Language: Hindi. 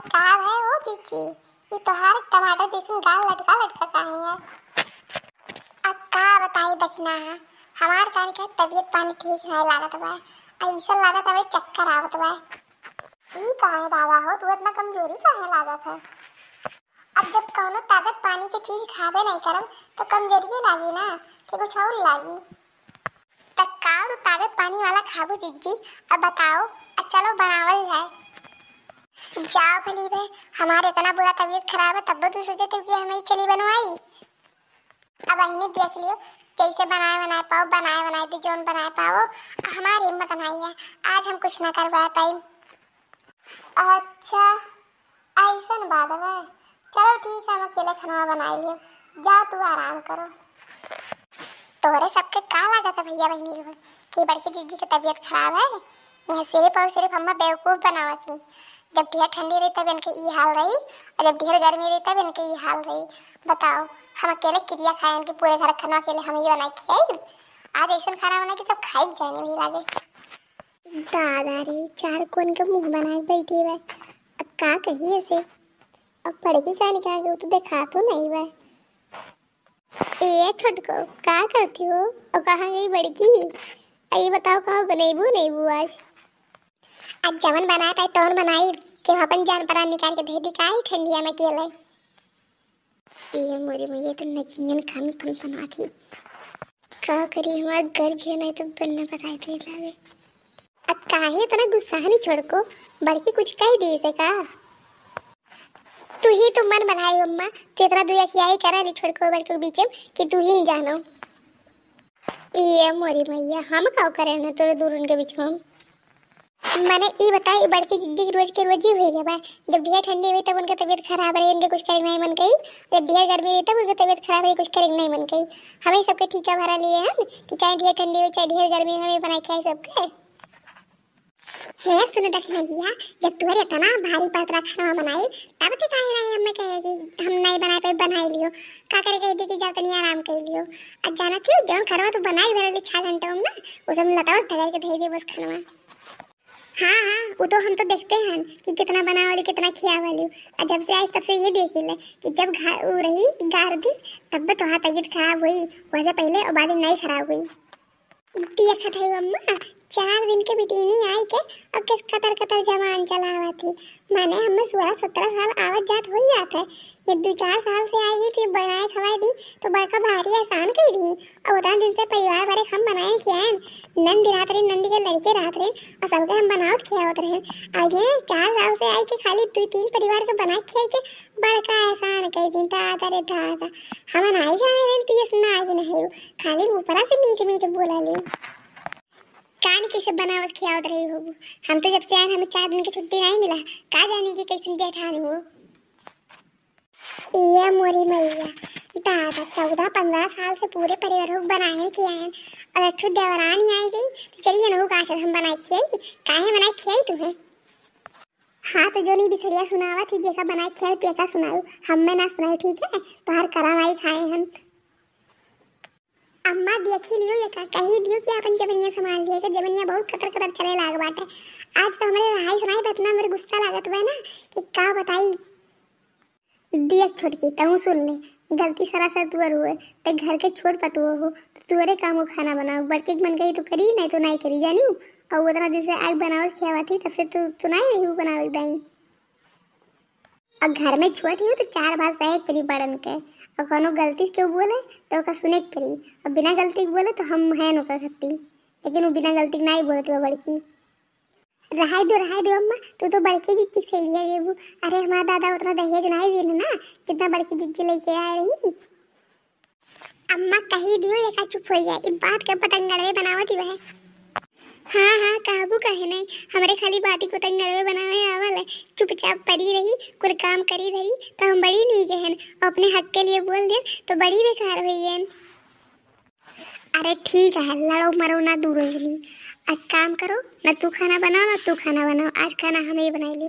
का है हो जीजी, ये तोहार टमाटर जैसे गाल लटका लटका काहे है। अब का बताई दक्षिणा है, हमार कान के तबीयत पानी ठीक नहीं लागत बा, ऐसा लागत हमें चक्कर आवत बा। ई काहे दादा हो, तू इतना कमजोरी काहे लागत है। अब जब कौनो ताकत पानी के चीज खाबे नहीं करम तो कमजोरी लागी ना कि कुछ और लागी। तक काओ तो ताकत पानी वाला खाबो जीजी। अब बताओ, अब चलो बनावल जाए। जाओ भली बे, हमारे इतना बुरा तबीयत खराब है तब तो सोचे थे कि हमें ही चली बनवाई। अब अहिने देख लियो, जैसे बनाए बनाए दी जोन बनाए पाओ, हमारी हिम्मत नहीं है, आज हम कुछ ना करवा पाई। अच्छा ऐसा बात है, चलो ठीक है, हम अकेले खाना बना लियो, जा तू आराम करो। तोरे सबके का लागत है भैया बहनी लोग कि बड़की जीजी की तबीयत खराब है, यह सिर्फ हम्मा बेवकूफ बनावत थी। जब ढेर ठंडी रही तब इनके ये हाल रही, और जब ढेर गर्मी रही तब इनके ये हाल रही। बताओ, हम अकेले क्रिया खाए इनके पूरे घर खाना अकेले हम ही बना खियाई। आज ऐसा खाना बना के सब खाई जाने भी लागे। दादा रे, चार कोन के मुंह बनाए बैठी है, अब का कही ऐसे। अब पड़की का निकाल के तो देखा तो नहीं है। ए छोटको, का करती हो और कहाँ गई बड़की? ये बताओ, कहाँ बनेबू नेबू आज जमन बनाता है तौन बनाई कि अपन जान परान निकाल के दे दी का ही ठंडिया में केले। ये मोरी मैया तो नचनियन खान फन फना थी, का करी हमार घर जे नहीं तो बनना बताए थे लागे। अब काहे इतना गुस्सा नहीं छोड़को, बड़की कुछ कह दी से का? तू ही तो मन बनाई अम्मा, तेरा दुया किया ही करा ली छोड़को बड़के बीच में कि तू ही जानो। ये मोरी मैया हम का करे ना तोरे दूर उनके बीच में। मैंने ये बताई बड़की जिद्दी रोज के रोज ही हुई है बा, जब ढेर ठंडी हुई तब उनका तबीयत खराब रही, उनके कुछ करे नहीं मन गई, जब ढेर गर्मी रही तब उनका तबीयत खराब रही, कुछ करे नहीं मन गई। हमें सबके ठीका भरा लिए हैं कि चाहे ढेर ठंडी हो चाहे ढेर गर्मी, हमें बनाई खाए सबके। हे सुन दक्षिणा, जब तुम्हारे इतना भारी पात्रा खाना बनाई तब तो काहे नहीं हमें कहेगी हम नहीं बनाए पे बनाई लियो, का करे कह दी कि जाओ तनी आराम कर लियो। आज जाना थी जौन करवा तो बनाई भरली 6 घंटे में ना, उसमें लताओ धगर के दे दे बस खाना। हाँ वो तो हम तो देखते हैं कि कितना बना वाली कितना खिया वाली। और जब से आई तब से ये देख ले कि जब रही 11 दिन तब तो हाँ तबीयत खराब हुई, वैसे पहले और बाद में नहीं खराब हुई। देखा था अम्मा 4 दिन के बिटिनी आई के और किस कतर कतर जवान चलावा थी। माने हमें 16-17 साल आवत जात हो ही जाता है, ये 2-4 साल से आई थी बनाए खवाई दी तो बड़का भारी आसान कर दी। और उतना दिन से परिवार भरे हम बनाए खियाए, नंद रात रहे नंदी के लड़के रात रहे और सबके हम बनाओ खियावत रहे। आगे 4 साल से आई के खाली 2-3 परिवार के बनाए खियाई के बड़का आसान कर दी। दादा रे दादा, हम नहीं जाने रहे तो ये सुनना आगे नहीं, खाली ऊपरा से मीठ मीठ बोला ले कान कैसे बनावत खियावत रही हो। हम तो जब से आए हमें 4 दिन की छुट्टी नहीं मिला, का जाने की कैसे जेठानी हो। ये मोरी मैया, दादा 14-15 साल से पूरे परिवार को बनाए खियाए और एक देवरानी आई गई तो चलिए ना का हम बनाए खियाई, काहे बनाए खियाई तुम्हें। हाँ तो जो नहीं बिछड़िया सुनावा थी जेका बनाए खियाई पेका सुनाऊ, हमें ना सुनाई ठीक है, तो हर करावाई खाए हम। अम्मा देखी लियो ये कही दियो कि अपन जबनिया संभाल लिया, जबनिया बहुत कतर कतर चले लाग बाटे। आज तो हमारे रहाई सुनाई तो इतना मेरे गुस्सा लागत बा ना कि का बताई। देख छोटकी तू सुन ले, गलती सरासर तुअर हुए ते घर के छोट पतुओ हो तो तुअरे काम खाना बनाओ, बड़के मन गई तो करी नहीं तो नहीं करी जानी। और उतना दिन से आग बनावत खियावा थी तब से तू नहीं रही बनावे दाई। और घर में छोटी हो तो 4 बार सहे करी बड़न के, और कोनो गलती क्यों बोले तो ओका सुने करी, और बिना गलती के बोले तो हम है नो कर सकती, लेकिन वो बिना गलती नहीं बोलती वो बड़की। रहाई दो अम्मा, तू तो बड़की जिज्जी से लिया ये। अरे हमारा दादा उतना दहेज नहीं दिए ना जितना बड़की जिज्जी लेके आ रही। अम्मा कही दियो ये का चुप हो जाए, इस बात के पतंगड़वे बनावती वह। हाँ काबू कहे नहीं, हमारे खाली बाती को तंगड़वे बनावे आवल है, चुपचाप पड़ी रही कुल काम करी रही तो हम बड़ी नहीं गहन, अपने हक के लिए बोल दे तो बड़ी बेकार हुई है। अरे ठीक है, लड़ो मरो ना दूर रही, आज काम करो ना तू खाना बनाओ ना तू खाना बनाओ, आज खाना हमें ही बनाई ले।